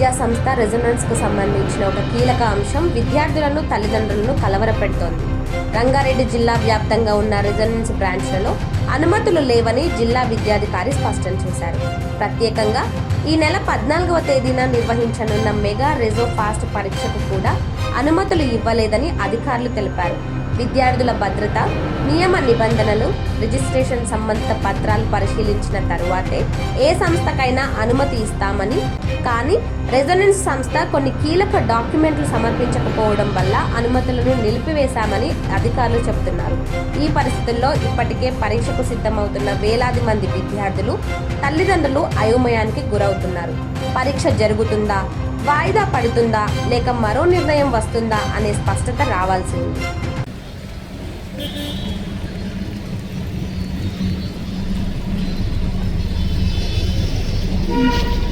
విద్యా సంస్థ రెజొనెన్స్కు సంబంధించిన ఒక కీలక అంశం విద్యార్థులను తల్లిదండ్రులను కలవరపెడుతోంది. రంగారెడ్డి జిల్లా వ్యాప్తంగా ఉన్న రెజొనెన్స్ బ్రాంచ్లలో అనుమతులు లేవని జిల్లా విద్యాధికారి స్పష్టం చేశారు. ప్రత్యేకంగా ఈ నెల 14వ తేదీన నిర్వహించనున్న మెగా రెజో ఫాస్ట్ పరీక్షకు కూడా అనుమతులు ఇవ్వలేదని అధికారులు తెలిపారు. విద్యార్థుల భద్రత, నియమ నిబంధనలు, రిజిస్ట్రేషన్ సంబంధిత పత్రాలు పరిశీలించిన తరువాతే ఏ సంస్థకైనా అనుమతి ఇస్తామని, కానీ రెజొనెన్స్ సంస్థ కొన్ని కీలక డాక్యుమెంట్లు సమర్పించకపోవడం వల్ల అనుమతులను నిలిపివేశామని అధికారులు చెబుతున్నారు. ఈ పరిస్థితుల్లో ఇప్పటికే పరీక్షకు సిద్ధమవుతున్న వేలాది మంది విద్యార్థులు, తల్లిదండ్రులు అయోమయానికి గురవుతున్నారు. పరీక్ష జరుగుతుందా, వాయిదా పడుతుందా, లేక మరో నిర్ణయం వస్తుందా అనే స్పష్టత రావాల్సింది. Thank you.